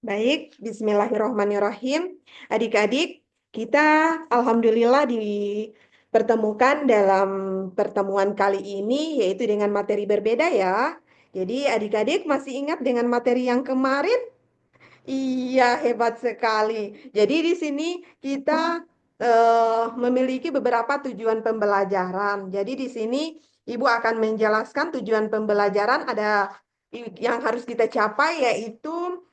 Baik, bismillahirrahmanirrahim. Adik-adik, kita alhamdulillah dipertemukan dalam pertemuan kali ini, yaitu dengan materi berbeda ya. Jadi adik-adik masih ingat dengan materi yang kemarin? Iya, hebat sekali. Jadi di sini kita memiliki beberapa tujuan pembelajaran. Jadi di sini Ibu akan menjelaskan tujuan pembelajaran ada yang harus kita capai yaitu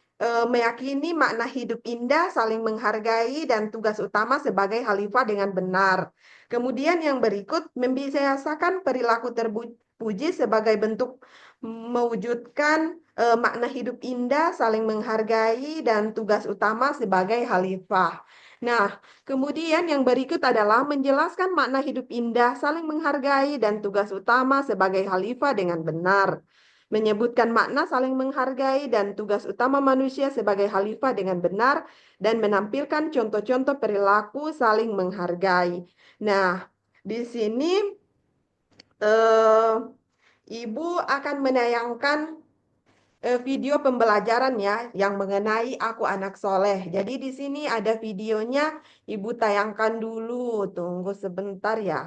meyakini makna hidup indah, saling menghargai, dan tugas utama sebagai khalifah dengan benar. Kemudian yang berikut membiasakan perilaku terpuji sebagai bentuk mewujudkan makna hidup indah, saling menghargai, dan tugas utama sebagai khalifah. Nah, kemudian yang berikut adalah menjelaskan makna hidup indah, saling menghargai, dan tugas utama sebagai khalifah dengan benar. Menyebutkan makna saling menghargai dan tugas utama manusia sebagai khalifah dengan benar, dan menampilkan contoh-contoh perilaku saling menghargai. Nah, di sini eh, Ibu akan menayangkan video pembelajaran ya yang mengenai aku anak soleh. Jadi di sini ada videonya, Ibu tayangkan dulu. Tunggu sebentar ya.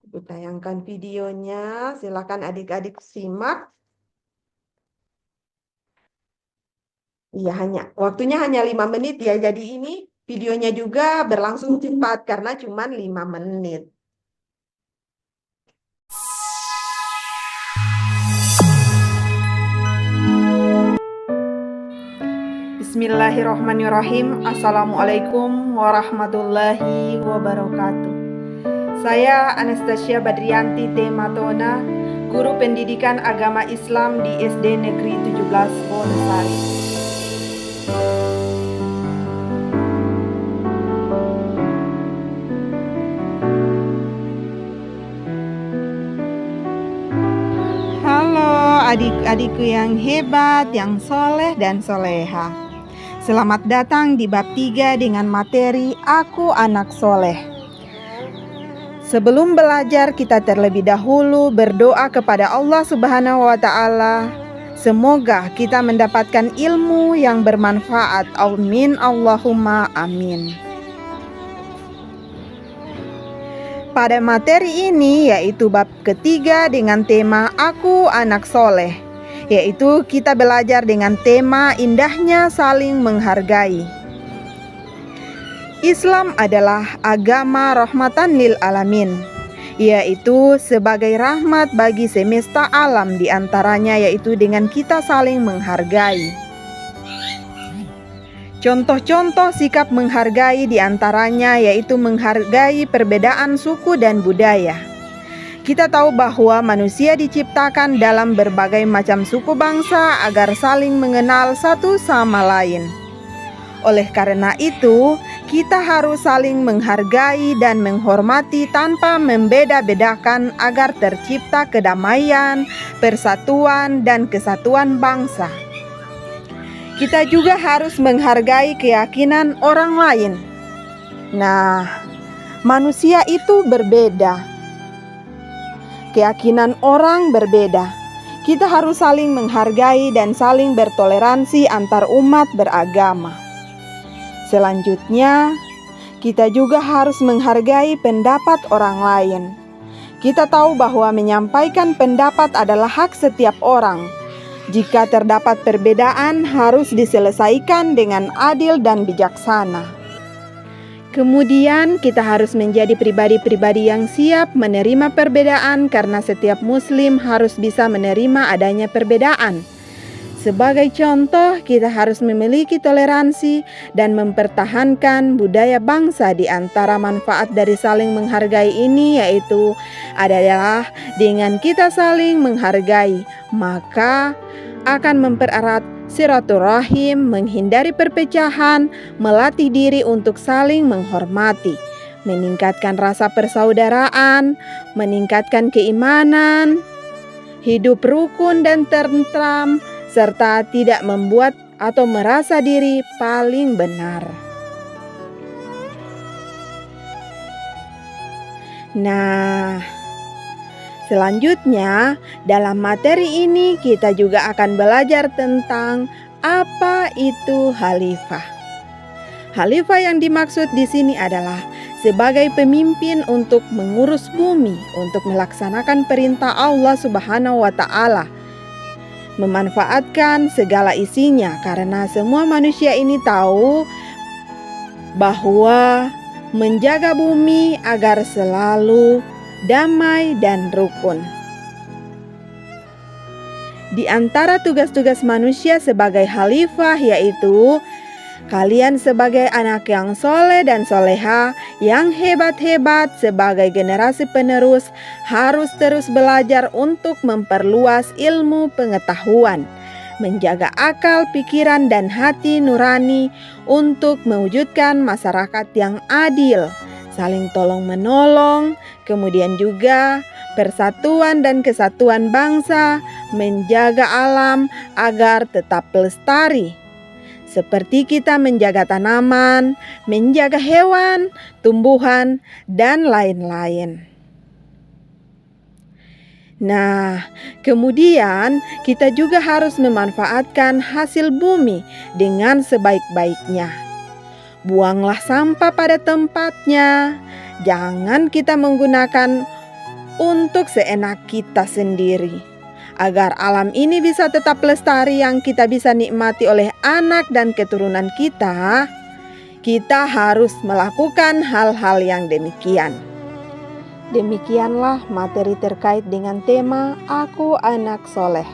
Ibu tayangkan videonya. Silakan adik-adik simak. Iya, waktunya hanya 5 menit ya. Jadi ini videonya juga berlangsung cepat karena cuma 5 menit. Bismillahirrahmanirrahim. Assalamualaikum warahmatullahi wabarakatuh. Saya Anastasia Badrianti T. Matona, Guru Pendidikan Agama Islam di SD Negeri 17 Wonosari. Halo adik-adikku yang hebat, yang soleh dan soleha. Selamat datang di bab 3 dengan materi Aku Anak Soleh. Sebelum belajar, kita terlebih dahulu berdoa kepada Allah Subhanahu wa Ta'ala. Semoga kita mendapatkan ilmu yang bermanfaat. Amin Allahumma amin. Pada materi ini yaitu bab ketiga dengan tema Aku Anak Soleh, yaitu kita belajar dengan tema indahnya saling menghargai. Islam adalah agama rahmatan lil alamin, yaitu sebagai rahmat bagi semesta alam, diantaranya yaitu dengan kita saling menghargai. Contoh-contoh sikap menghargai diantaranya yaitu menghargai perbedaan suku dan budaya. Kita tahu bahwa manusia diciptakan dalam berbagai macam suku bangsa agar saling mengenal satu sama lain. Oleh karena itu, kita harus saling menghargai dan menghormati tanpa membeda-bedakan agar tercipta kedamaian, persatuan, dan kesatuan bangsa. Kita juga harus menghargai keyakinan orang lain. Nah, manusia itu berbeda. Keyakinan orang berbeda. Kita harus saling menghargai dan saling bertoleransi antar umat beragama. Selanjutnya, kita juga harus menghargai pendapat orang lain. Kita tahu bahwa menyampaikan pendapat adalah hak setiap orang. Jika terdapat perbedaan, harus diselesaikan dengan adil dan bijaksana. Kemudian, kita harus menjadi pribadi-pribadi yang siap menerima perbedaan karena setiap Muslim harus bisa menerima adanya perbedaan. Sebagai contoh, kita harus memiliki toleransi dan mempertahankan budaya bangsa. Di antara manfaat dari saling menghargai ini yaitu adalah dengan kita saling menghargai, maka akan mempererat silaturahim, menghindari perpecahan, melatih diri untuk saling menghormati, meningkatkan rasa persaudaraan, meningkatkan keimanan, hidup rukun dan tentram, serta tidak membuat atau merasa diri paling benar. Nah, Selanjutnya, dalam materi ini kita juga akan belajar tentang apa itu khalifah. Khalifah yang dimaksud di sini adalah sebagai pemimpin untuk mengurus bumi, untuk melaksanakan perintah Allah Subhanahu wa Ta'ala, memanfaatkan segala isinya, karena semua manusia ini tahu bahwa menjaga bumi agar selalu damai dan rukun. Di antara tugas-tugas manusia sebagai khalifah yaitu kalian sebagai anak yang soleh dan soleha, yang hebat-hebat sebagai generasi penerus harus terus belajar untuk memperluas ilmu pengetahuan, menjaga akal, pikiran, dan hati nurani untuk mewujudkan masyarakat yang adil, saling tolong-menolong, kemudian juga persatuan dan kesatuan bangsa, menjaga alam agar tetap lestari. Seperti kita menjaga tanaman, menjaga hewan, tumbuhan, dan lain-lain. Nah, kemudian kita juga harus memanfaatkan hasil bumi dengan sebaik-baiknya. Buanglah sampah pada tempatnya. Jangan kita menggunakan untuk seenak kita sendiri. Agar alam ini bisa tetap lestari yang kita bisa nikmati oleh anak dan keturunan kita harus melakukan hal-hal yang demikian. Demikianlah materi terkait dengan tema Aku Anak Soleh.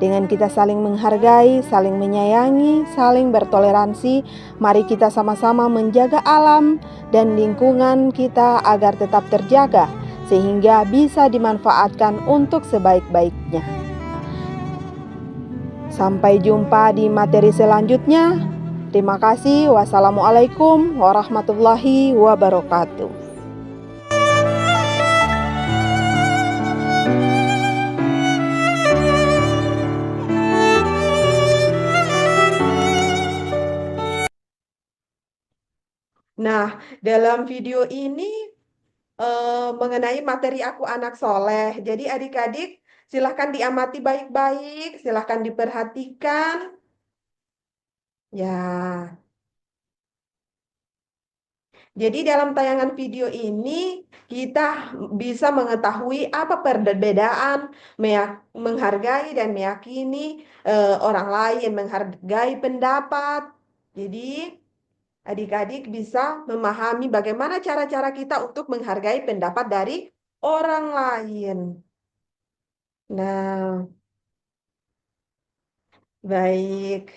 Dengan kita saling menghargai, saling menyayangi, saling bertoleransi, mari kita sama-sama menjaga alam dan lingkungan kita agar tetap terjaga, sehingga bisa dimanfaatkan untuk sebaik-baiknya. Sampai jumpa di materi selanjutnya. Terima kasih. Wassalamualaikum warahmatullahi wabarakatuh. Nah, dalam video ini mengenai materi Aku Anak Soleh. Jadi adik-adik silahkan diamati baik-baik, silahkan diperhatikan. Ya, jadi dalam tayangan video ini kita bisa mengetahui apa perbedaan menghargai dan meyakini orang lain, menghargai pendapat. Jadi adik-adik bisa memahami bagaimana cara-cara kita untuk menghargai pendapat dari orang lain. Nah, baik.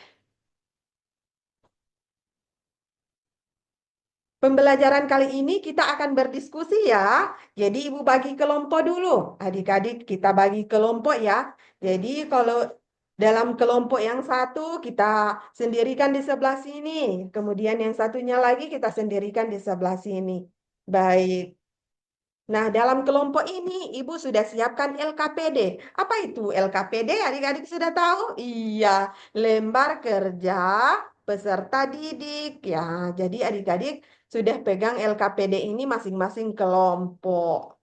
Pembelajaran kali ini kita akan berdiskusi ya. Jadi Ibu bagi kelompok dulu. Adik-adik kita bagi kelompok ya. Jadi kalau dalam kelompok yang satu kita sendirikan di sebelah sini. Kemudian yang satunya lagi kita sendirikan di sebelah sini. Baik. Nah, dalam kelompok ini Ibu sudah siapkan LKPD. Apa itu LKPD? Adik-adik sudah tahu? Iya, lembar kerja peserta didik ya. Jadi adik-adik sudah pegang LKPD ini masing-masing kelompok.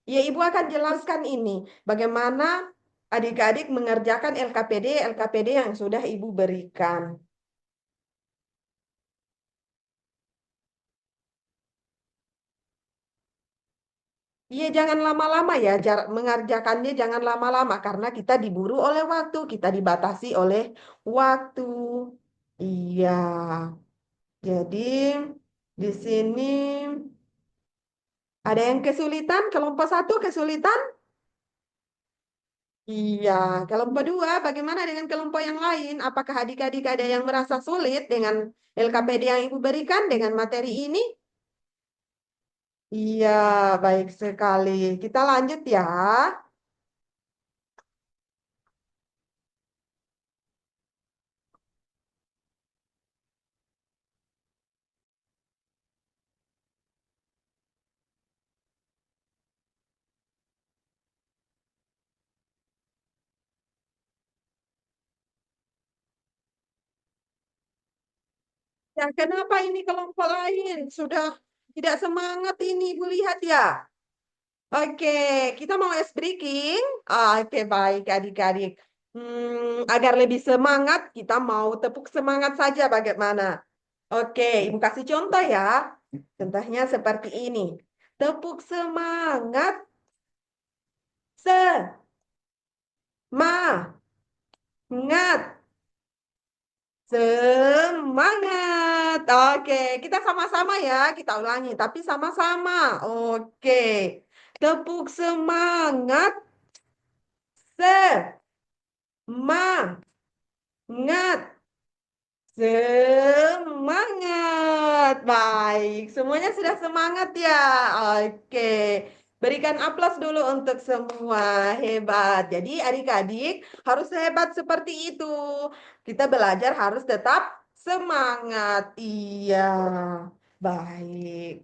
Ya, Ibu akan jelaskan ini bagaimana adik-adik mengerjakan LKPD yang sudah Ibu berikan. Iya, jangan lama-lama ya. Mengerjakannya jangan lama-lama karena kita diburu oleh waktu, kita dibatasi oleh waktu. Iya. Jadi di sini ada yang kesulitan, kelompok satu kesulitan? Iya, kelompok dua bagaimana dengan kelompok yang lain? Apakah adik-adik ada yang merasa sulit dengan LKPD yang Ibu berikan dengan materi ini? Iya, baik sekali. Kita lanjut ya. Ya, kenapa ini kelompok lain? Sudah tidak semangat ini, Ibu lihat ya. Oke, kita mau ice breaking. Oke, baik adik-adik. Agar lebih semangat, kita mau tepuk semangat saja bagaimana? Oke, Ibu kasih contoh ya. Contohnya seperti ini. Tepuk semangat, semangat, semangat. Oke, kita sama-sama ya. Kita ulangi, tapi sama-sama. Oke, tepuk semangat, semangat. Semangat. Baik, semuanya sudah semangat ya. Oke. Berikan aplaus dulu untuk semua. Hebat. Jadi adik-adik harus hebat seperti itu. Kita belajar harus tetap semangat. Iya. Baik.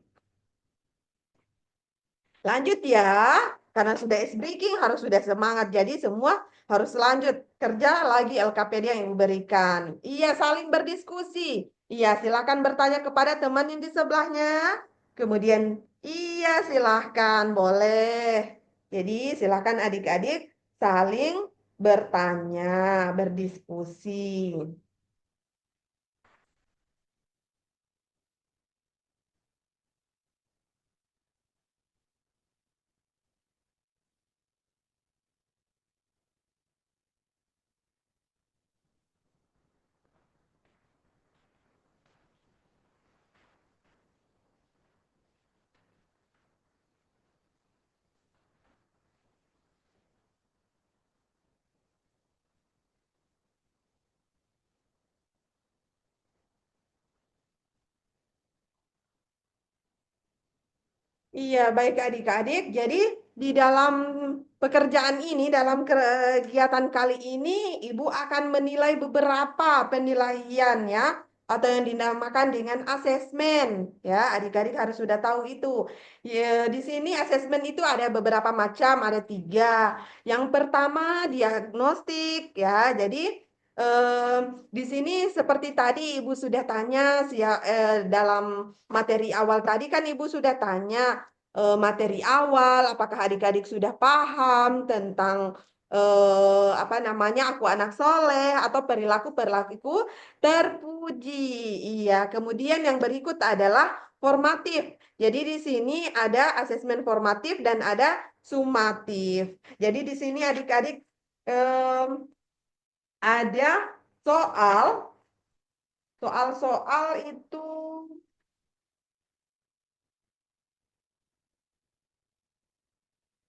Lanjut ya, karena sudah is breaking harus sudah semangat. Jadi semua harus lanjut kerja lagi LKPD yang diberikan. Iya, saling berdiskusi. Iya, silakan bertanya kepada teman yang di sebelahnya. Kemudian, iya silahkan, boleh. Jadi silakan adik-adik saling bertanya, berdiskusi. Iya, baik adik-adik. Jadi di dalam pekerjaan ini, dalam kegiatan kali ini, Ibu akan menilai beberapa penilaian ya, atau yang dinamakan dengan asesmen. Ya, adik-adik harus sudah tahu itu. Ya, di sini asesmen itu ada beberapa macam, ada tiga. Yang pertama diagnostik ya. Jadi eh, di sini seperti tadi Ibu sudah tanya dalam materi awal tadi kan Ibu sudah tanya materi awal, apakah adik-adik sudah paham tentang apa namanya aku anak soleh atau perilaku-perilaku terpuji. Iya, kemudian yang berikut adalah formatif. Jadi di sini ada asesmen formatif dan ada sumatif. Jadi di sini adik-adik em, ada soal, soal-soal itu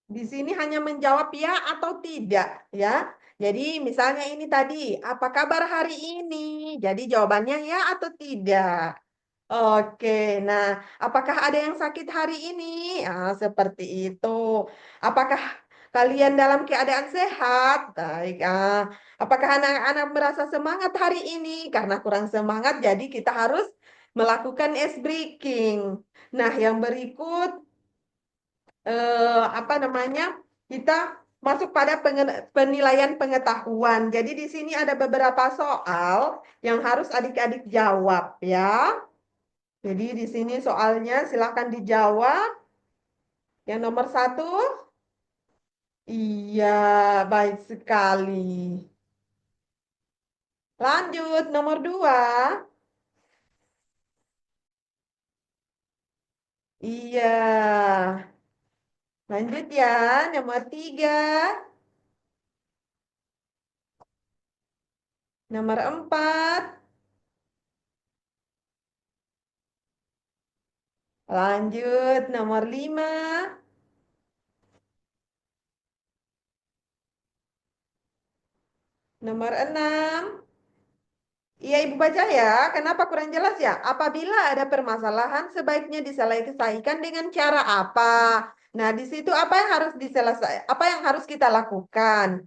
di sini hanya menjawab ya atau tidak, ya. Jadi misalnya ini tadi, apa kabar hari ini? Jadi jawabannya ya atau tidak. Oke, nah apakah ada yang sakit hari ini? Ah, seperti itu. Apakah kalian dalam keadaan sehat? Baik. Apakah anak-anak merasa semangat hari ini? Karena kurang semangat, jadi kita harus melakukan ice breaking. Nah, yang berikut apa namanya, kita masuk pada penilaian pengetahuan. Jadi di sini ada beberapa soal yang harus adik-adik jawab ya. Jadi di sini soalnya silakan dijawab. Yang nomor satu, iya baik sekali. Lanjut nomor dua, iya. Lanjut ya, nomor tiga, nomor empat, lanjut nomor lima, nomor enam. Iya, Ibu baca ya. Kenapa kurang jelas ya? Apabila ada permasalahan, sebaiknya diselesaikan dengan cara apa? Nah, di situ apa yang harus diselesaikan? Apa yang harus kita lakukan?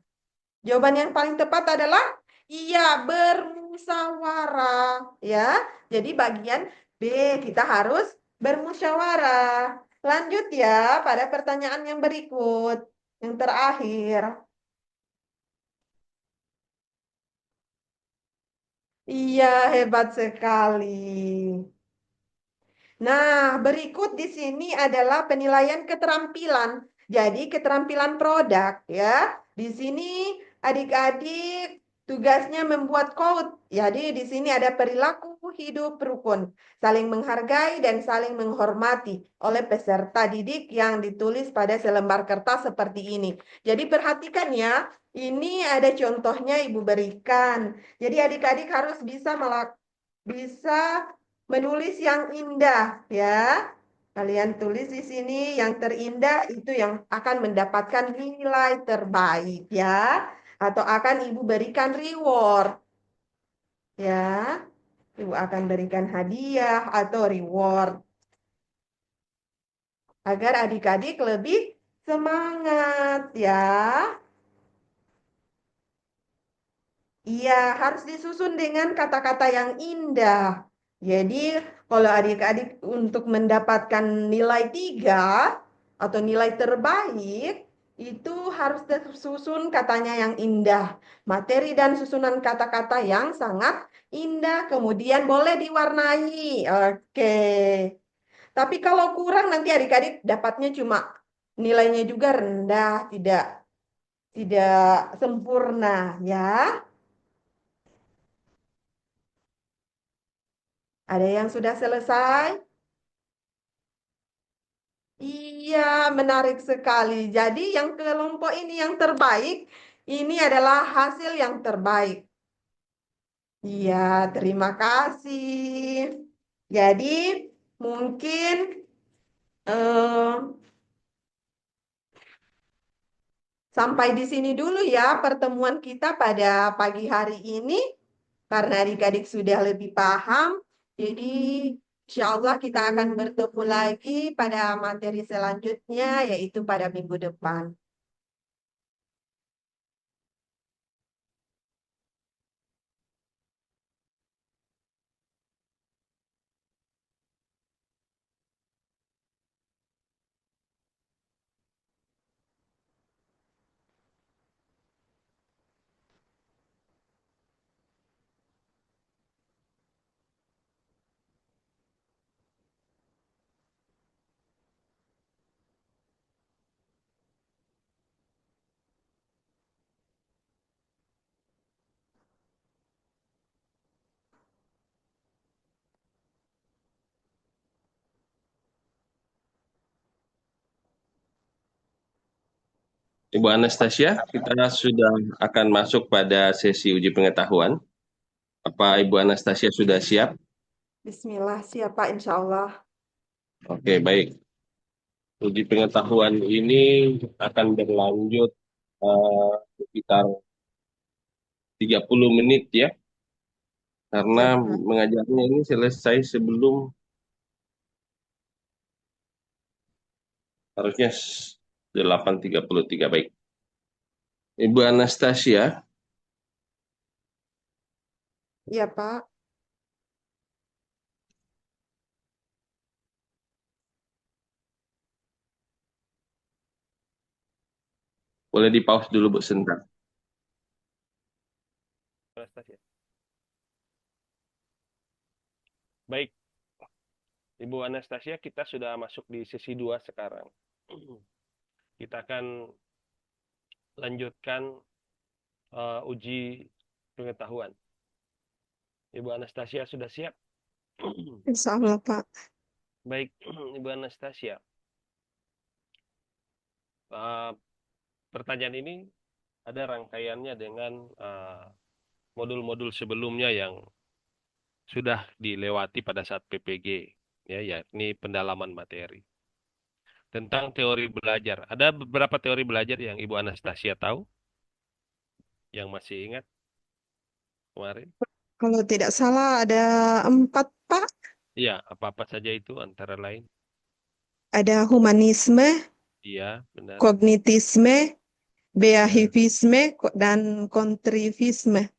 Jawaban yang paling tepat adalah iya, bermusyawarah, ya. Jadi bagian B kita harus bermusyawarah. Lanjut ya pada pertanyaan yang berikut, yang terakhir. Iya, hebat sekali. Nah, berikut di sini adalah penilaian keterampilan. Jadi keterampilan produk ya. Di sini adik-adik tugasnya membuat quote. Jadi di sini ada perilaku hidup rukun, saling menghargai dan saling menghormati oleh peserta didik yang ditulis pada selembar kertas seperti ini. Jadi perhatikan ya, ini ada contohnya Ibu berikan. Jadi adik-adik harus bisa menulis yang indah ya. Kalian tulis di sini yang terindah itu yang akan mendapatkan nilai terbaik ya. Atau akan Ibu berikan reward ya. Ibu akan berikan hadiah atau reward agar adik-adik lebih semangat ya. Iya, harus disusun dengan kata-kata yang indah. Jadi, kalau adik-adik untuk mendapatkan nilai 3 atau nilai terbaik, itu harus tersusun katanya yang indah. Materi dan susunan kata-kata yang sangat indah, kemudian boleh diwarnai. Oke. Tapi kalau kurang nanti adik-adik dapatnya cuma nilainya juga rendah, tidak sempurna ya. Ada yang sudah selesai? Iya, menarik sekali. Jadi yang kelompok ini yang terbaik, ini adalah hasil yang terbaik. Iya, terima kasih. Jadi mungkin eh, sampai di sini dulu ya pertemuan kita pada pagi hari ini. Karena adik-adik sudah lebih paham, jadi insya Allah kita akan bertemu lagi pada materi selanjutnya, yaitu pada minggu depan. Ibu Anastasia, kita sudah akan masuk pada sesi uji pengetahuan. Apa Ibu Anastasia sudah siap? Bismillah, siapa insya Allah. Oke, baik. Uji pengetahuan ini akan berlanjut sekitar 30 menit ya, karena Ya, Pak. mengajarnya ini selesai sebelum harusnya 8.33. Baik. Ibu Anastasia, Ya, Pak. boleh di pause dulu Bu sebentar. Anastasia. Baik, Ibu Anastasia, kita sudah masuk di sesi 2 sekarang. Kita akan lanjutkan uji pengetahuan. Ibu Anastasia sudah siap? Insya Allah, Pak. Baik, Ibu Anastasia. Pertanyaan ini ada rangkaiannya dengan modul-modul sebelumnya yang sudah dilewati pada saat PPG, ya, yakni pendalaman materi. Tentang teori belajar. Ada beberapa teori belajar yang Ibu Anastasia tahu, yang masih ingat kemarin? Kalau tidak salah ada 4, Pak. Iya, apa-apa saja itu antara lain? Ada humanisme, Iya, benar. kognitisme, Benar. behavivisme, dan kontrivisme.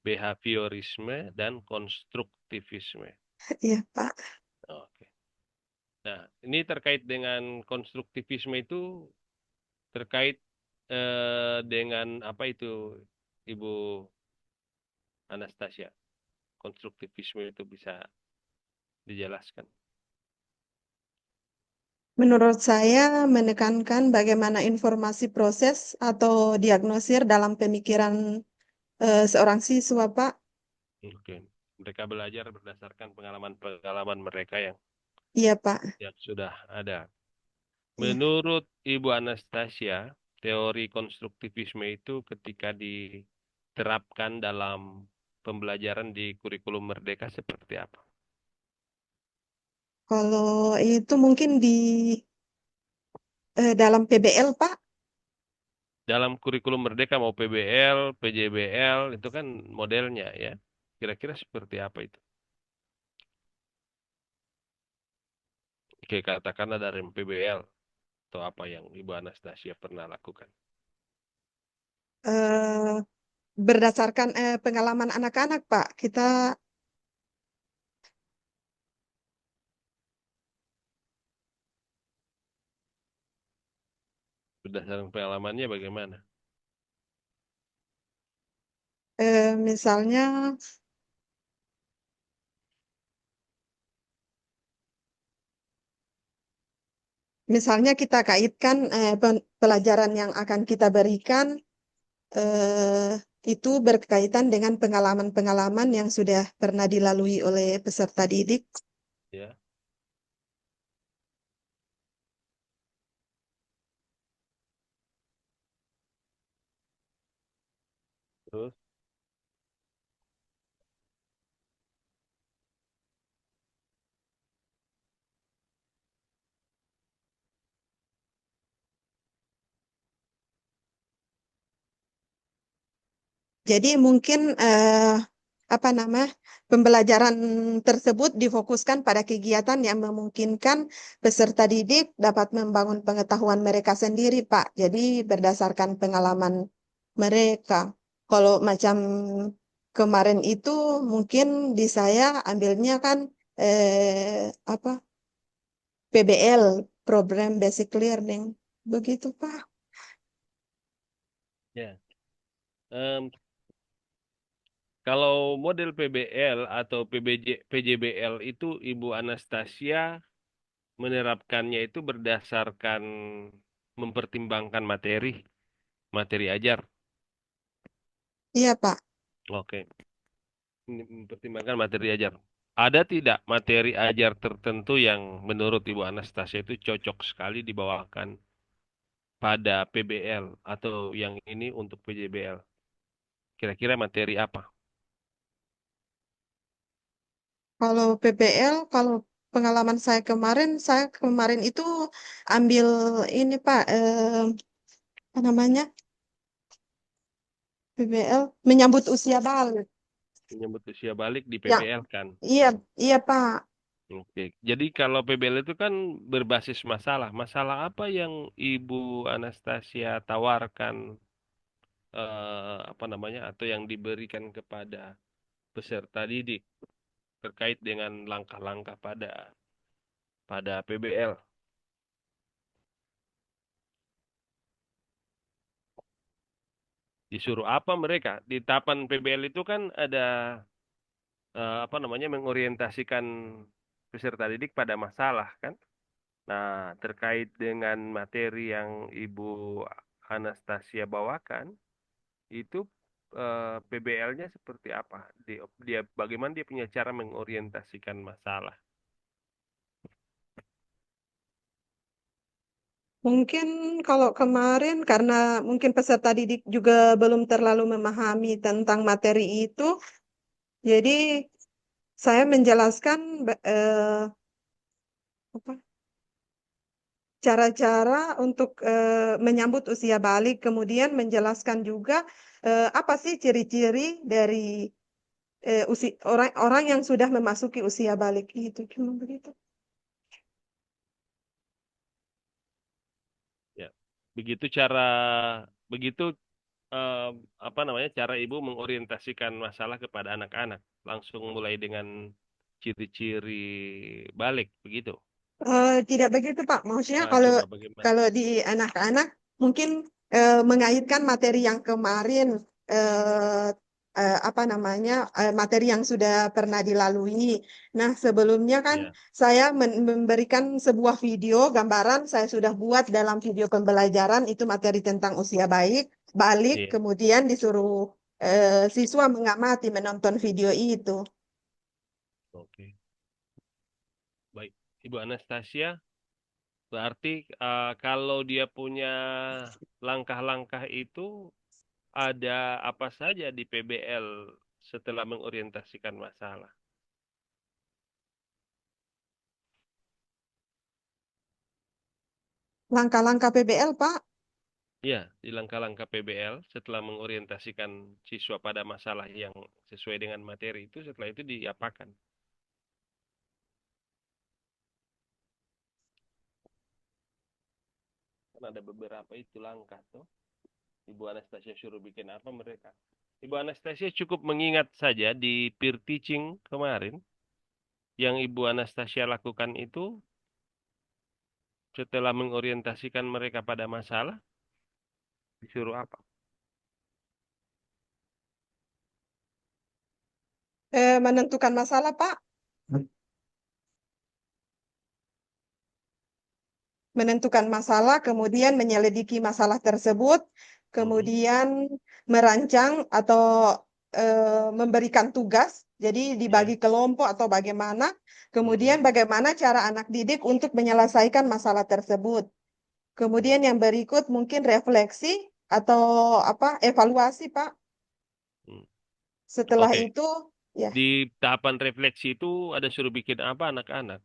Behaviorisme dan konstruktivisme. Iya, Pak. Oke. Nah, ini terkait dengan konstruktivisme itu terkait dengan apa itu, Ibu Anastasia? Konstruktivisme itu bisa dijelaskan. Menurut saya menekankan bagaimana informasi proses atau diagnosir dalam pemikiran seorang siswa, Pak. Oke. Mereka belajar berdasarkan pengalaman-pengalaman mereka Iya, Pak. yang sudah ada. Iya. Menurut Ibu Anastasia, teori konstruktivisme itu ketika diterapkan dalam pembelajaran di kurikulum Merdeka seperti apa? Kalau itu mungkin di dalam PBL, Pak. Dalam kurikulum Merdeka mau PBL, PJBL itu kan modelnya ya. Kira-kira seperti apa itu? Oke, katakanlah dari PBL atau apa yang Ibu Anastasia pernah lakukan. Eh, Berdasarkan pengalaman anak-anak, Pak. Kita Berdasarkan pengalamannya bagaimana? misalnya misalnya kita kaitkan pelajaran yang akan kita berikan eh, itu berkaitan dengan pengalaman-pengalaman yang sudah pernah dilalui oleh peserta didik. Ya, terus Jadi mungkin apa nama pembelajaran tersebut difokuskan pada kegiatan yang memungkinkan peserta didik dapat membangun pengetahuan mereka sendiri, Pak. Jadi berdasarkan pengalaman mereka. Kalau macam kemarin itu mungkin di saya ambilnya kan apa PBL, Program Basic Learning. Begitu, Pak. ya. Em, Kalau model PBL atau PJBL itu Ibu Anastasia menerapkannya itu berdasarkan mempertimbangkan materi ajar. Iya, Pak. Oke, mempertimbangkan materi ajar. Ada tidak materi ajar tertentu yang menurut Ibu Anastasia itu cocok sekali dibawakan pada PBL atau yang ini untuk PJBL? Kira-kira materi apa? Kalau PBL, kalau pengalaman saya kemarin itu ambil ini Pak, apa namanya PBL, menyambut usia balik. Menyambut usia balik di Ya, PBL kan? iya, iya Pak. Oke, jadi kalau PBL itu kan berbasis masalah. Masalah apa yang Ibu Anastasia tawarkan, apa namanya, atau yang diberikan kepada peserta didik terkait dengan langkah-langkah pada PBL? Disuruh apa mereka? Di tahapan PBL itu kan ada, apa namanya, mengorientasikan peserta didik pada masalah kan? Nah, terkait dengan materi yang Ibu Anastasia bawakan, itu PBL-nya seperti apa? Dia bagaimana dia punya cara mengorientasikan masalah? Mungkin kalau kemarin karena mungkin peserta didik juga belum terlalu memahami tentang materi itu, jadi saya menjelaskan apa, cara-cara untuk menyambut usia balik, kemudian menjelaskan juga apa sih ciri-ciri dari orang-orang yang sudah memasuki usia balik itu, cuma begitu. Ya, begitu cara begitu, eh, apa namanya, cara ibu mengorientasikan masalah kepada anak-anak, langsung mulai dengan ciri-ciri balik begitu. Tidak begitu, Pak. Maksudnya Nah, kalau coba bagaimana? kalau di anak-anak mungkin mengaitkan materi yang kemarin eh, apa namanya materi yang sudah pernah dilalui. Nah, sebelumnya kan Ya, saya memberikan sebuah video gambaran saya sudah buat dalam video pembelajaran itu materi tentang usia balik, iya, kemudian disuruh siswa mengamati menonton video itu. oke. Baik, Ibu Anastasia, berarti kalau dia punya langkah-langkah itu ada apa saja di PBL setelah mengorientasikan masalah? Langkah-langkah PBL, Pak. Ya, di langkah-langkah PBL setelah mengorientasikan siswa pada masalah yang sesuai dengan materi itu, setelah itu diapakan? Kan ada beberapa itu langkah tuh. Ibu Anastasia suruh bikin apa mereka? Ibu Anastasia cukup mengingat saja di peer teaching kemarin yang Ibu Anastasia lakukan itu setelah mengorientasikan mereka pada masalah, disuruh apa? Menentukan masalah, Pak. Menentukan masalah, kemudian menyelidiki masalah tersebut, Mm-mm, kemudian merancang atau memberikan tugas, jadi dibagi ya. kelompok atau bagaimana, kemudian Mm-mm, bagaimana cara anak didik untuk menyelesaikan masalah tersebut. Kemudian mm, yang berikut mungkin refleksi atau apa evaluasi, Pak. mm. Setelah Oke, itu, ya. di tahapan refleksi itu ada suruh bikin apa anak-anak?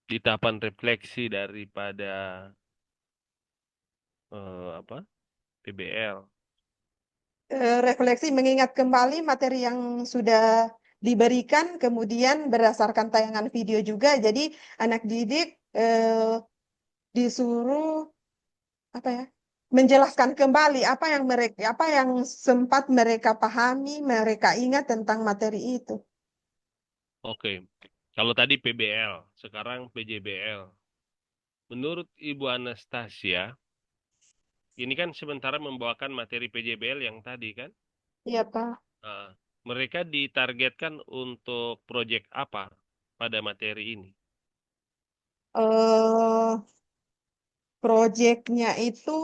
Di tahapan refleksi daripada apa? PBL. Refleksi mengingat kembali materi yang sudah diberikan, kemudian berdasarkan tayangan video juga. Jadi anak didik disuruh apa ya? Menjelaskan kembali apa yang sempat mereka pahami, mereka ingat tentang materi itu. Oke, kalau tadi PBL, sekarang PJBL. Menurut Ibu Anastasia, ini kan sementara membawakan materi PJBL yang tadi kan? Iya, Pak. Nah, mereka ditargetkan untuk proyek apa pada materi ini? eh Proyeknya itu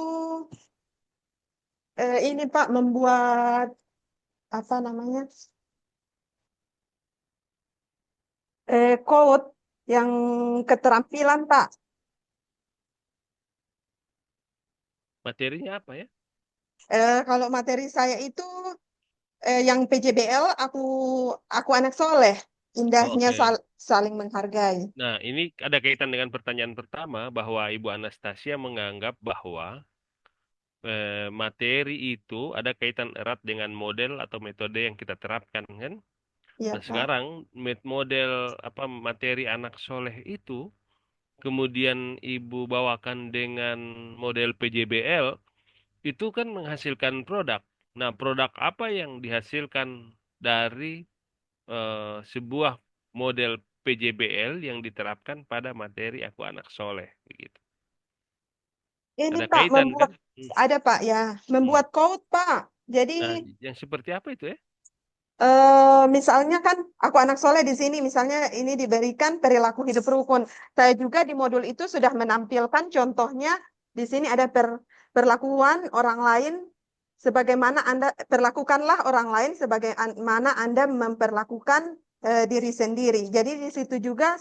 ini Pak membuat apa namanya? Code yang keterampilan, Pak. Materinya apa ya? Kalau materi saya itu yang PJBL aku anak soleh, Oh, indahnya oke. saling menghargai. Nah, ini ada kaitan dengan pertanyaan pertama bahwa Ibu Anastasia menganggap bahwa materi itu ada kaitan erat dengan model atau metode yang kita terapkan kan? Iya Nah, Pak. sekarang model apa materi anak soleh itu kemudian Ibu bawakan dengan model PJBL itu kan menghasilkan produk. Nah, produk apa yang dihasilkan dari sebuah model PJBL yang diterapkan pada materi Aku Anak Soleh gitu. Ini Ada Pak kaitan kan? membuat Hmm, ada Pak ya hmm. membuat code Pak. Jadi Nah, yang seperti apa itu ya? misalnya kan aku anak soleh di sini, misalnya ini diberikan perilaku hidup rukun. Saya juga di modul itu sudah menampilkan contohnya. Di sini ada perlakuan orang lain sebagaimana Anda perlakukanlah orang lain sebagaimana Anda memperlakukan diri sendiri. Jadi di situ juga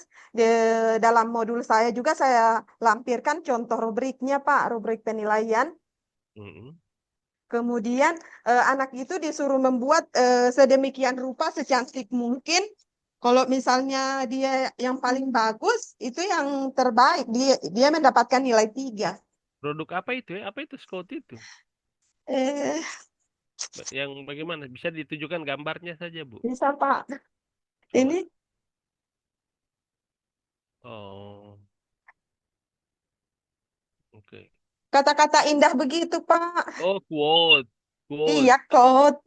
dalam modul saya juga saya lampirkan contoh rubriknya, Pak, rubrik penilaian. Hmm. Kemudian anak itu disuruh membuat sedemikian rupa secantik mungkin. Kalau misalnya dia yang paling bagus, itu yang terbaik. Dia mendapatkan nilai 3. Produk apa itu ya? Apa itu Scout itu? Eh, Yang bagaimana? Bisa ditujukan gambarnya saja, Bu. Bisa Pak. Coba. Ini Oh, oke. kata-kata indah begitu Pak. Oh, quote. Quote. Iya, code.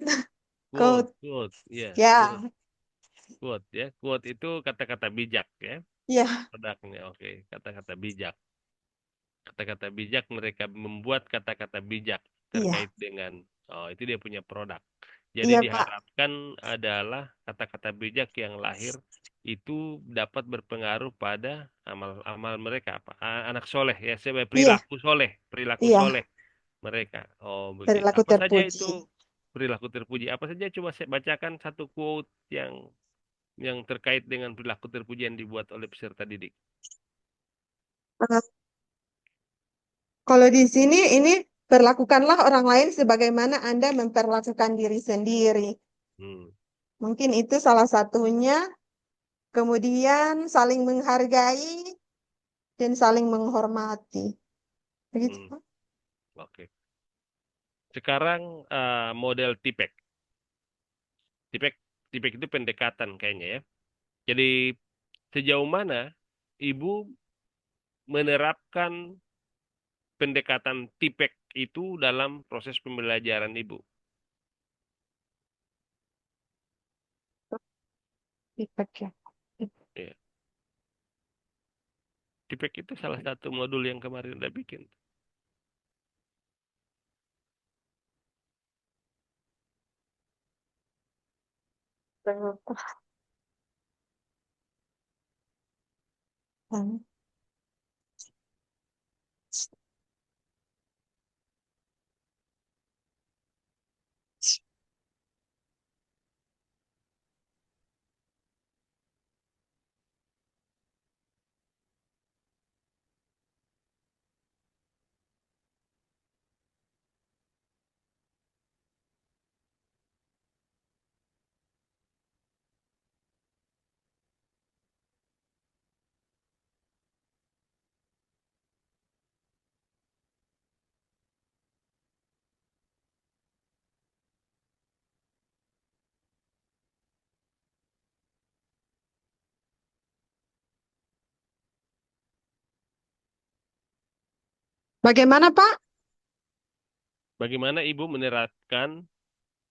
Quote. Code. Quote. Iya, Ya, quote. Quote ya. Quote itu kata-kata bijak ya. ya. Produknya. Oke. Kata-kata bijak. kata-kata bijak, mereka membuat kata-kata bijak Iya, terkait dengan, oh, itu dia punya produk. Jadi iya Pak. diharapkan adalah kata-kata bijak yang lahir itu dapat berpengaruh pada amal-amal mereka, apa, anak soleh ya, sebagai Iya, perilaku iya. soleh mereka. Oh begitu. Perilaku Apa saja itu terpuji. perilaku terpuji? Apa saja, coba saya bacakan satu quote yang terkait dengan perilaku terpuji yang dibuat oleh peserta didik. Eh, Kalau di sini ini perlakukanlah orang lain sebagaimana Anda memperlakukan diri sendiri. Hmm, Mungkin itu salah satunya. Kemudian saling menghargai dan saling menghormati. Begitu, hmm, Pak. oke. Sekarang model tipek. Tipek, tipek itu pendekatan kayaknya ya. Jadi sejauh mana ibu menerapkan pendekatan tipek itu dalam proses pembelajaran ibu? Feedback ya. Ya. Tipek itu salah satu modul yang kemarin udah bikin. Bagaimana, Pak? Bagaimana ibu menerapkan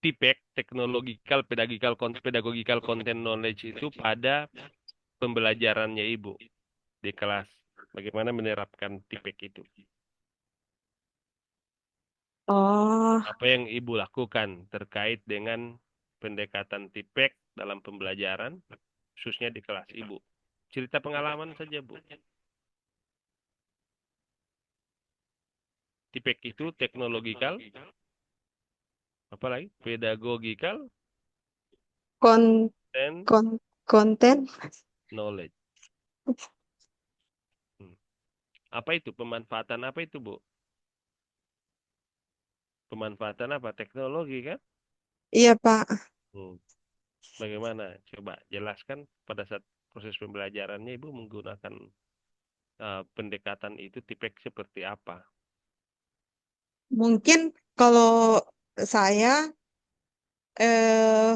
tipek, pedagogical content knowledge itu pada pembelajarannya ibu di kelas? Bagaimana menerapkan tipek itu? Oh, Apa yang ibu lakukan terkait dengan pendekatan tipek dalam pembelajaran, khususnya di kelas ibu? Cerita pengalaman saja, Bu. Tipek itu teknologikal, apalagi pedagogikal, kon, dan kon, konten. knowledge. Hmm. Apa itu? Pemanfaatan apa itu, Bu? Pemanfaatan apa? Teknologi kan? Iya, Pak. Hmm. Bagaimana? Coba jelaskan pada saat proses pembelajarannya Ibu menggunakan pendekatan itu tipek seperti apa? Mungkin kalau saya eh,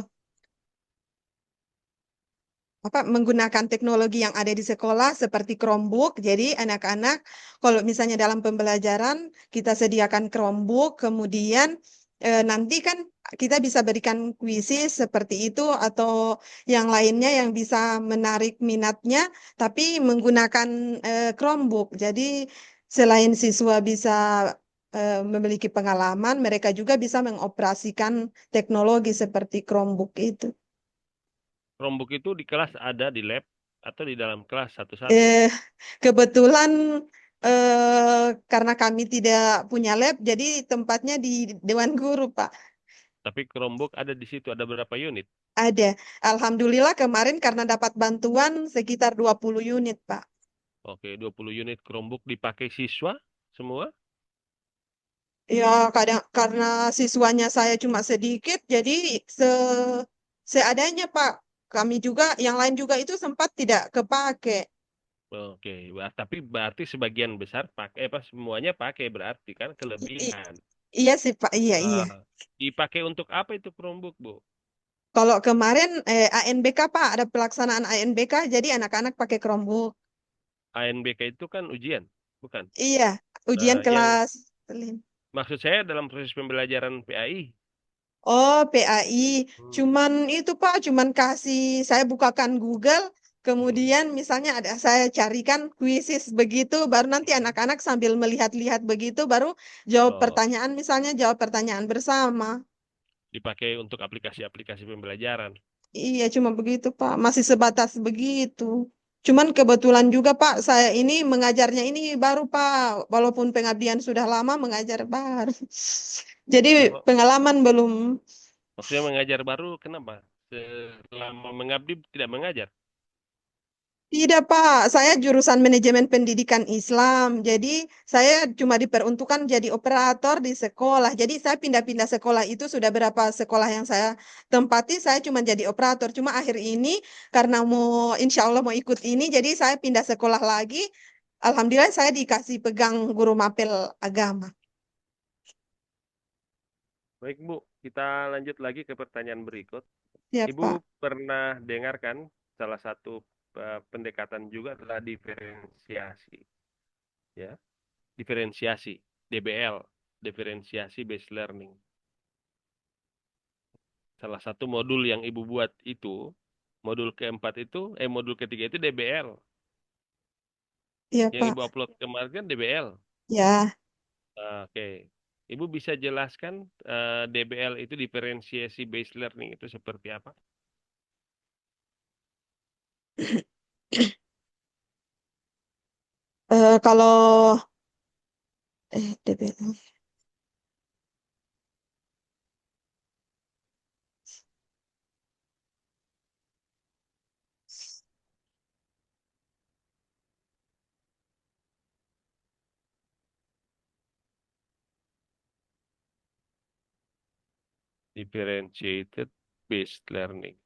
menggunakan teknologi yang ada di sekolah seperti Chromebook. Jadi anak-anak kalau misalnya dalam pembelajaran kita sediakan Chromebook, kemudian nanti kan kita bisa berikan kuisis seperti itu atau yang lainnya yang bisa menarik minatnya, tapi menggunakan Chromebook. Jadi selain siswa bisa memiliki pengalaman, mereka juga bisa mengoperasikan teknologi seperti Chromebook itu. Chromebook itu di kelas ada di lab atau di dalam kelas satu-satu. Eh, Kebetulan karena kami tidak punya lab, jadi tempatnya di Dewan Guru, Pak. Tapi Chromebook ada di situ, ada berapa unit? Ada. Alhamdulillah kemarin karena dapat bantuan sekitar 20 unit, Pak. Oke, 20 unit Chromebook dipakai siswa semua? Ya, kadang karena siswanya saya cuma sedikit, jadi se seadanya, Pak. Kami juga, yang lain juga itu sempat tidak kepake. Oke, tapi berarti sebagian besar pakai apa, semuanya pakai berarti kan I- i- kelebihan. iya sih, Pak. Iya, iya. Ah, dipakai untuk apa itu Chromebook, Bu? Kalau kemarin ANBK, Pak, ada pelaksanaan ANBK, jadi anak-anak pakai Chromebook. ANBK itu kan ujian, bukan? Iya, ujian Yang kelas. maksud saya dalam proses pembelajaran PAI. Oh, PAI. Hmm. Cuman itu Pak, cuman kasih saya bukakan Google, Hmm. Kemudian misalnya ada saya carikan kuisis begitu, baru nanti Hmm. anak-anak sambil melihat-lihat begitu, baru jawab Oh, pertanyaan, misalnya jawab pertanyaan bersama. dipakai untuk aplikasi-aplikasi pembelajaran. Iya, cuma begitu, Pak. Masih sebatas begitu. Cuman kebetulan juga, Pak, saya ini mengajarnya ini baru, Pak. Walaupun pengabdian sudah lama, mengajar baru. Jadi Kenapa? pengalaman belum. Maksudnya mengajar baru, kenapa? Selama mengabdi tidak mengajar. Tidak, Pak. Saya jurusan manajemen pendidikan Islam. Jadi saya cuma diperuntukkan jadi operator di sekolah. Jadi saya pindah-pindah sekolah itu sudah berapa sekolah yang saya tempati. Saya cuma jadi operator. Cuma akhir ini karena mau insya Allah mau ikut ini, jadi saya pindah sekolah lagi. Alhamdulillah saya dikasih pegang guru mapel agama. Baik, Bu. Kita lanjut lagi ke pertanyaan berikut. Ya, Ibu Pak. pernah dengar kan salah satu pendekatan juga adalah diferensiasi, ya. Diferensiasi, DBL, diferensiasi based learning. Salah satu modul yang Ibu buat itu, modul keempat itu, modul ketiga itu DBL. Ya, Yang Ibu Pak. upload kemarin kan DBL. Ya. Oke. Ibu bisa jelaskan DBL itu diferensiasi based learning itu seperti apa? Kalau DBL. Differentiated based learning.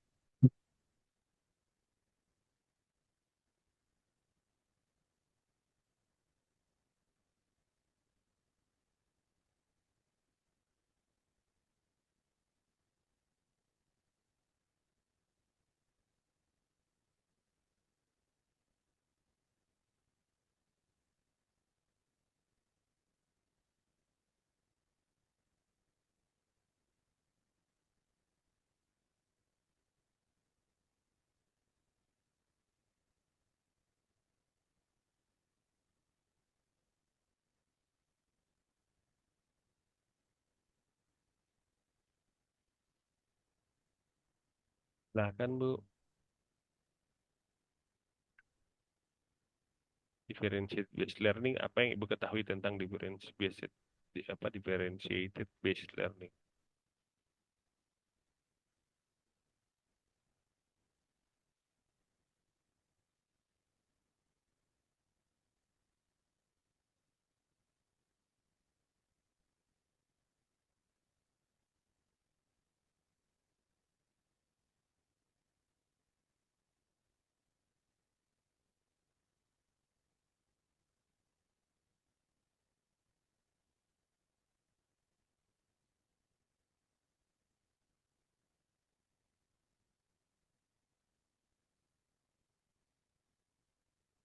Nah kan Bu, differentiated based learning, apa yang Ibu ketahui tentang differentiated based learning?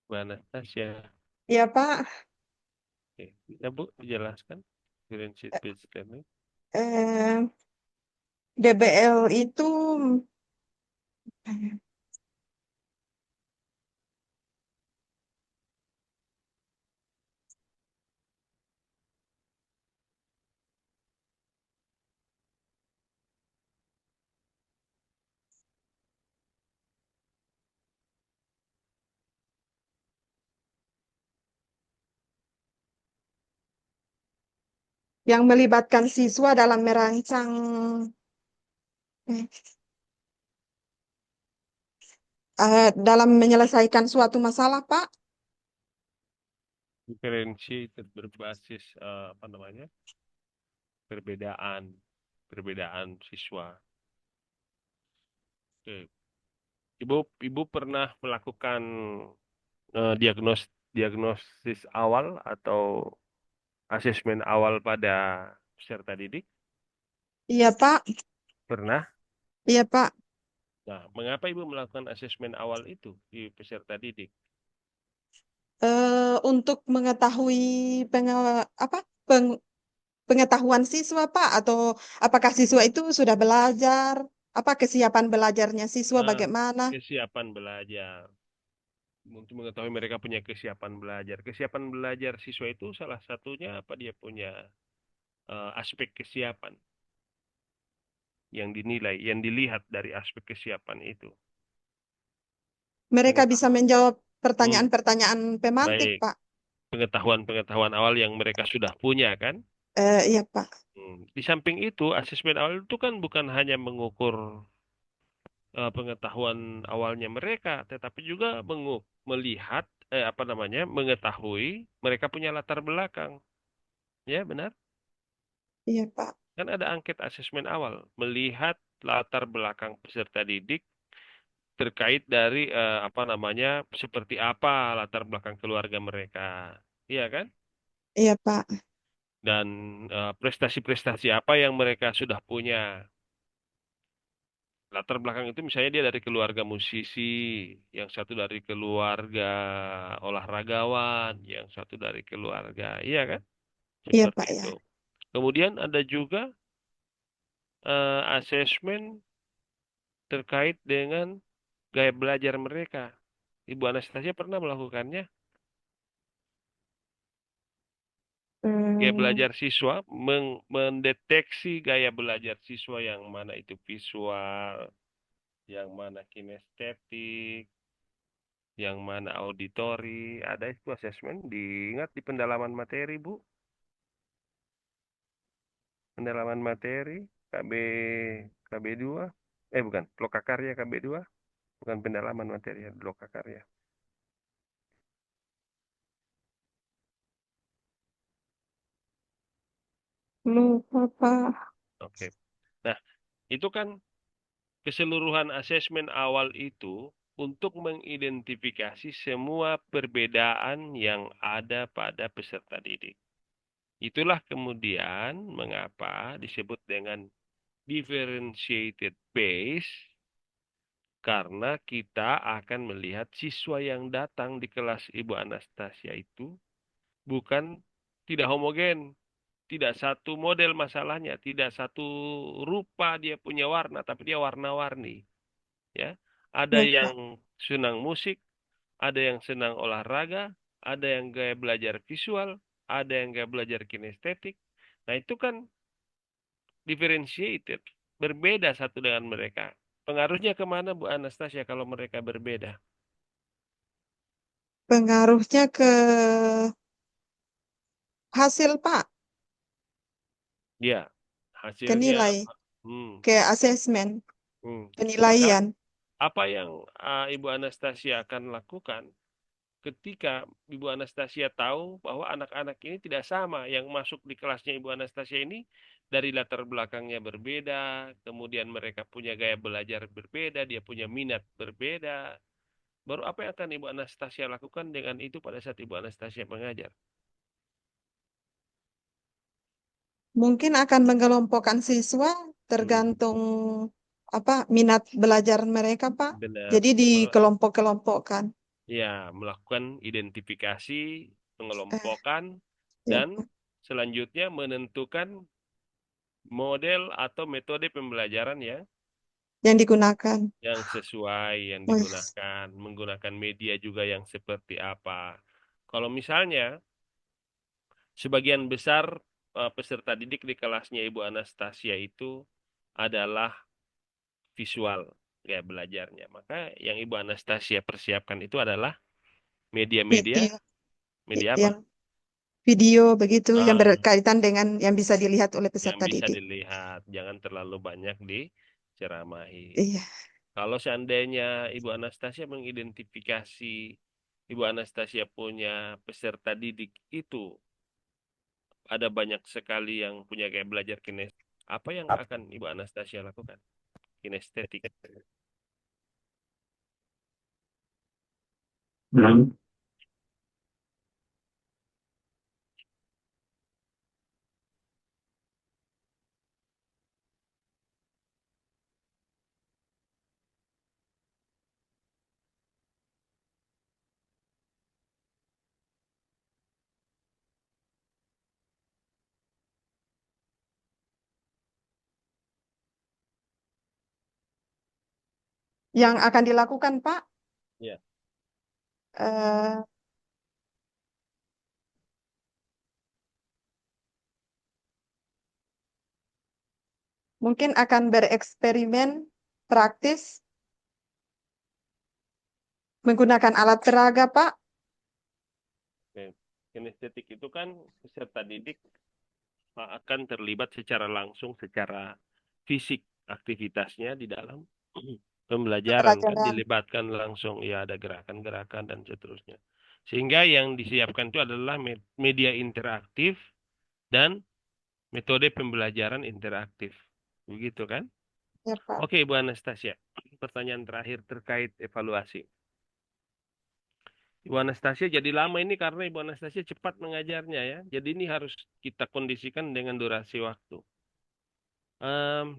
Mana Tasya? Ya, Pak. Oke. Bisa Bu jelaskan differentiated based learning? Eh, DBL itu yang melibatkan siswa dalam merancang eh, dalam menyelesaikan suatu masalah, Pak. Differentiated berbasis apa namanya? Perbedaan, perbedaan siswa. Oke. Ibu, Ibu pernah melakukan diagnosis awal atau asesmen awal pada peserta didik? Iya, Pak. Pernah. Iya, Pak. Nah, mengapa Ibu melakukan asesmen awal itu di peserta didik? Untuk mengetahui apa pengetahuan siswa, Pak, atau apakah siswa itu sudah belajar, apa kesiapan belajarnya siswa Ah, bagaimana? kesiapan belajar. untuk mengetahui mereka punya kesiapan belajar. Kesiapan belajar siswa itu salah satunya apa dia punya aspek kesiapan yang dinilai, yang dilihat dari aspek kesiapan itu. Mereka bisa Pengetahuan. menjawab Hmm, pertanyaan-pertanyaan pemantik, baik. Pak. Pengetahuan-pengetahuan awal yang mereka sudah punya kan. Iya, Pak. Di samping itu, asesmen awal itu kan bukan hanya mengukur pengetahuan awalnya mereka, tetapi juga melihat apa namanya, mengetahui mereka punya latar belakang. Ya, benar. Iya, Pak. Kan ada angket asesmen awal, melihat latar belakang peserta didik terkait dari apa namanya, seperti apa latar belakang keluarga mereka. Iya kan? Iya, Pak. Dan prestasi-prestasi apa yang mereka sudah punya. Latar belakang itu misalnya dia dari keluarga musisi, yang satu dari keluarga olahragawan, yang satu dari keluarga, iya kan? Iya, Seperti Pak, ya. itu. Kemudian ada juga asesmen terkait dengan gaya belajar mereka. Ibu Anastasia pernah melakukannya. Gaya Hmm, belajar siswa, mendeteksi gaya belajar siswa yang mana itu visual, yang mana kinestetik, yang mana auditori. Ada itu asesmen, diingat di pendalaman materi, Bu. Pendalaman materi KB KB2. Bukan, Lokakarya KB2, bukan pendalaman materi, ya, Lokakarya. lupa, Pak. Oke. Nah, itu kan keseluruhan asesmen awal itu untuk mengidentifikasi semua perbedaan yang ada pada peserta didik. Itulah kemudian mengapa disebut dengan differentiated pace, karena kita akan melihat siswa yang datang di kelas Ibu Anastasia itu bukan, tidak homogen, tidak satu model masalahnya, tidak satu rupa dia punya warna, tapi dia warna-warni. Ya, ada Baik, yang Pak. senang musik, ada yang senang olahraga, ada yang gaya belajar visual, ada yang gaya belajar kinestetik. Nah, itu kan differentiated, berbeda satu dengan mereka. Pengaruhnya kemana, Bu Anastasia, kalau mereka berbeda? Pengaruhnya ke hasil, Pak. Ya, Ke hasilnya nilai. apa? Hmm, Ke asesmen. hmm. Sekarang Penilaian. apa yang Ibu Anastasia akan lakukan ketika Ibu Anastasia tahu bahwa anak-anak ini tidak sama, yang masuk di kelasnya Ibu Anastasia ini dari latar belakangnya berbeda, kemudian mereka punya gaya belajar berbeda, dia punya minat berbeda. Baru apa yang akan Ibu Anastasia lakukan dengan itu pada saat Ibu Anastasia mengajar? Mungkin akan mengkelompokkan siswa Hmm, tergantung apa minat belajar mereka, Pak. benar. Jadi dikelompok-kelompokkan. Ya, melakukan identifikasi, Eh, pengelompokan, ya, dan Pak. selanjutnya menentukan model atau metode pembelajaran Yang digunakan. yang sesuai, yang Wes, digunakan, menggunakan media juga yang seperti apa. Kalau misalnya sebagian besar peserta didik di kelasnya Ibu Anastasia itu adalah visual gaya belajarnya, maka yang Ibu Anastasia persiapkan itu adalah media-media, media media apa? yang video begitu yang Ah, berkaitan dengan yang bisa dilihat oleh yang peserta bisa didik. dilihat, jangan terlalu banyak diceramahi. Iya. Kalau seandainya Ibu Anastasia mengidentifikasi Ibu Anastasia punya peserta didik itu ada banyak sekali yang punya gaya belajar kinestetik, apa yang akan Ibu Anastasia lakukan? Kinestetik. Yang akan dilakukan, Pak, Ya. eh, mungkin akan bereksperimen praktis menggunakan alat peraga, Pak. Oke. Kinestetik itu kan peserta didik akan terlibat secara langsung, secara fisik aktivitasnya di dalam pembelajaran kan Pembelajaran. dilibatkan langsung ya ada gerakan-gerakan dan seterusnya. Sehingga yang disiapkan itu adalah media interaktif dan metode pembelajaran interaktif. Begitu kan? Ya, Pak. Oke, Bu Anastasia. Pertanyaan terakhir terkait evaluasi. Ibu Anastasia jadi lama ini karena Ibu Anastasia cepat mengajarnya ya. Jadi ini harus kita kondisikan dengan durasi waktu. Em,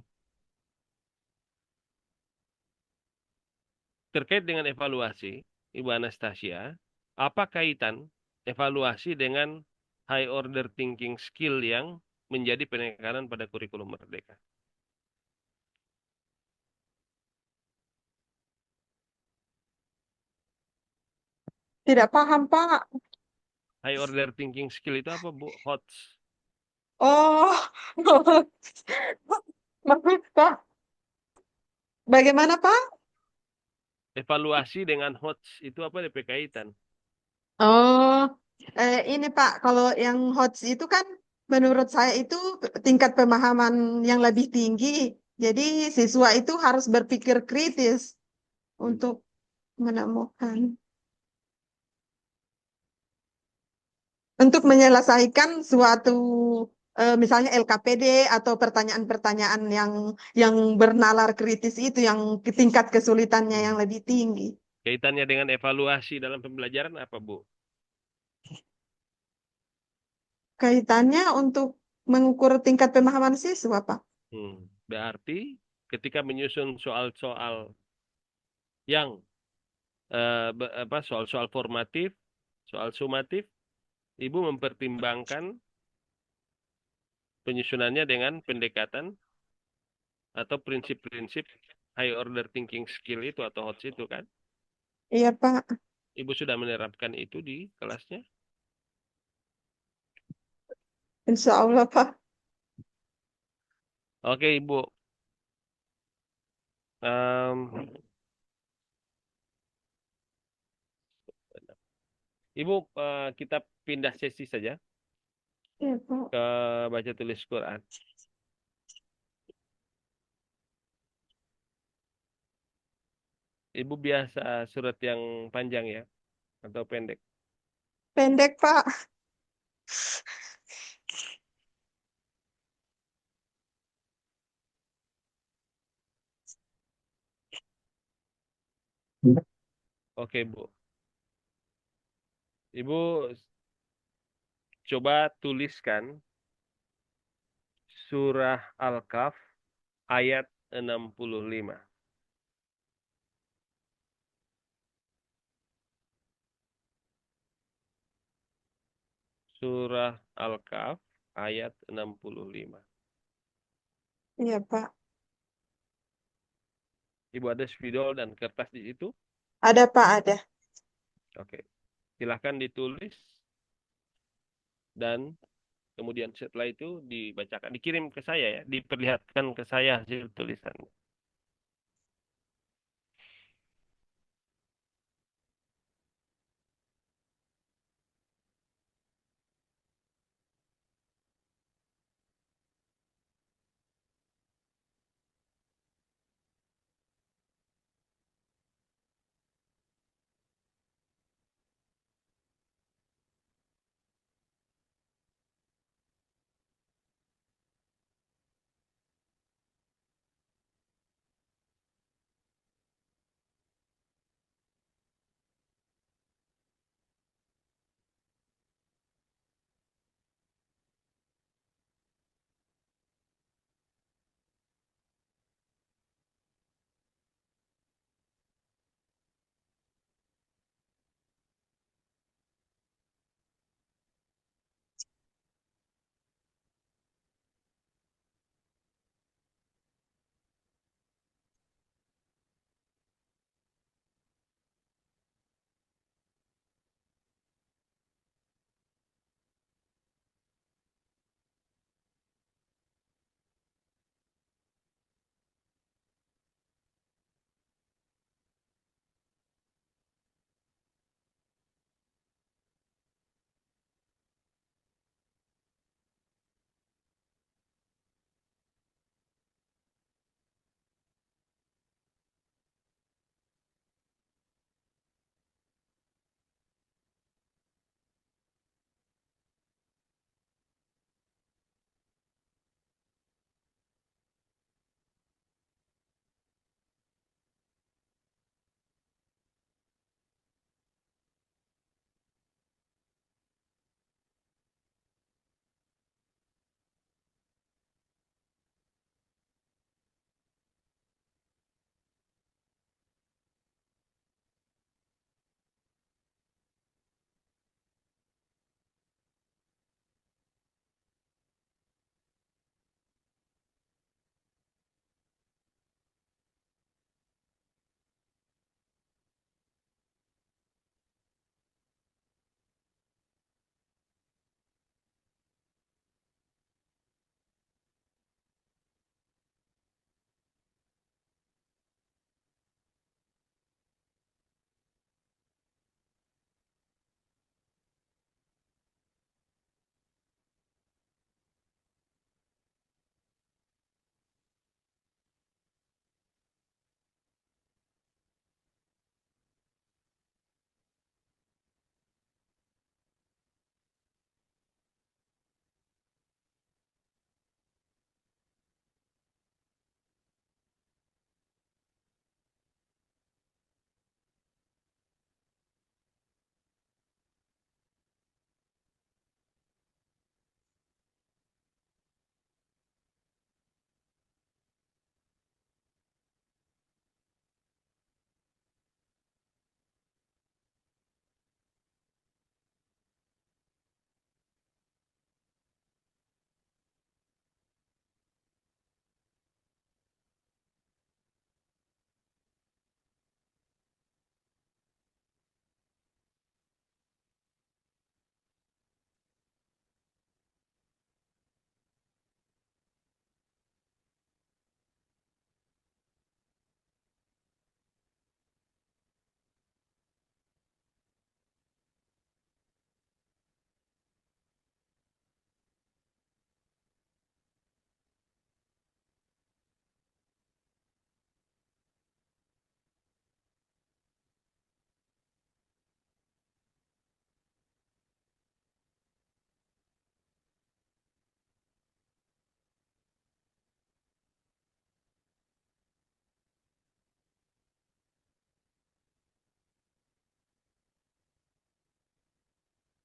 Terkait dengan evaluasi, Ibu Anastasia, apa kaitan evaluasi dengan high order thinking skill yang menjadi penekanan pada kurikulum Merdeka? Tidak paham, Pak. High order thinking skill itu apa, Bu? HOTS. Oh, maaf, Pak. Bagaimana, Pak? Evaluasi dengan HOTS itu apa DP kaitan? Oh, ini Pak, kalau yang HOTS itu kan menurut saya itu tingkat pemahaman yang lebih tinggi. Jadi siswa itu harus berpikir kritis Hmm. untuk menemukan, untuk menyelesaikan suatu misalnya LKPD atau pertanyaan-pertanyaan yang bernalar kritis itu yang tingkat kesulitannya Hmm. yang lebih tinggi. Kaitannya dengan evaluasi dalam pembelajaran apa, Bu? Kaitannya untuk mengukur tingkat pemahaman siswa, Pak. Berarti ketika menyusun soal-soal yang soal-soal formatif, soal sumatif, Ibu mempertimbangkan penyusunannya dengan pendekatan atau prinsip-prinsip high order thinking skill itu atau HOTS itu kan? Iya, Pak. Ibu sudah menerapkan itu di kelasnya? Insya Allah, Pak. Oke, Ibu. Em, Ibu, kita pindah sesi saja Iya, Pak. ke baca tulis Quran. Ibu biasa surat yang panjang ya atau pendek? Pendek, Pak. Oke, Bu. Ibu coba tuliskan surah Al-Kahf ayat 65. Surah Al-Kahf ayat 65. Iya, Pak. Ibu ada spidol dan kertas di situ? Ada, Pak, ada. Oke. Silahkan ditulis dan kemudian setelah itu dibacakan. Dikirim ke saya ya. Diperlihatkan ke saya hasil tulisan.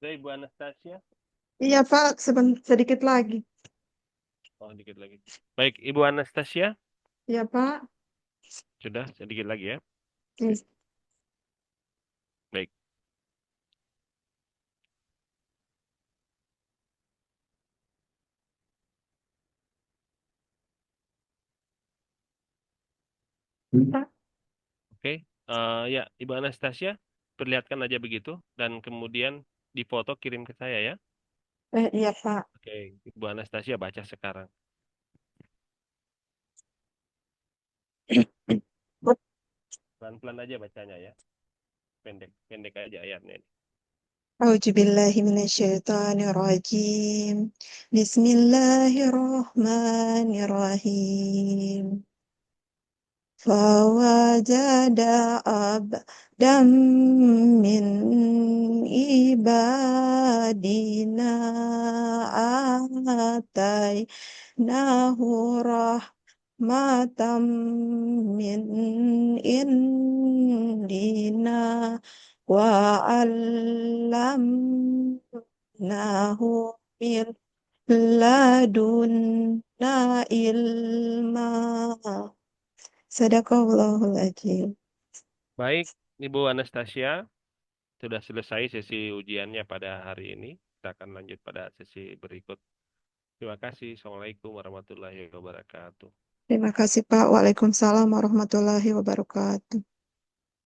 Sudah Ibu Anastasia? Iya, Pak, sedikit lagi. Oh, dikit lagi. Baik, Ibu Anastasia, Iya, Pak. sudah sedikit lagi ya. Hmm. Baik. Pak. Oke, ya Ibu Anastasia, perlihatkan aja begitu dan kemudian difoto kirim ke saya ya. Iya, Pak. Oke, Ibu Anastasia baca sekarang. Pelan-pelan aja bacanya ya. Pendek aja ayatnya. A'udzubillahiminasyaitonirrajim. Bismillahirrahmanirrahim. فوجد عبدا من عبادنا آتيناه رحمة من عندنا وعلمناه من لدنا علما. Sadaqallahul Adzim. Baik, Ibu Anastasia, sudah selesai sesi ujiannya pada hari ini. Kita akan lanjut pada sesi berikut. Terima kasih. Assalamualaikum warahmatullahi wabarakatuh. Terima kasih Pak. Waalaikumsalam warahmatullahi wabarakatuh.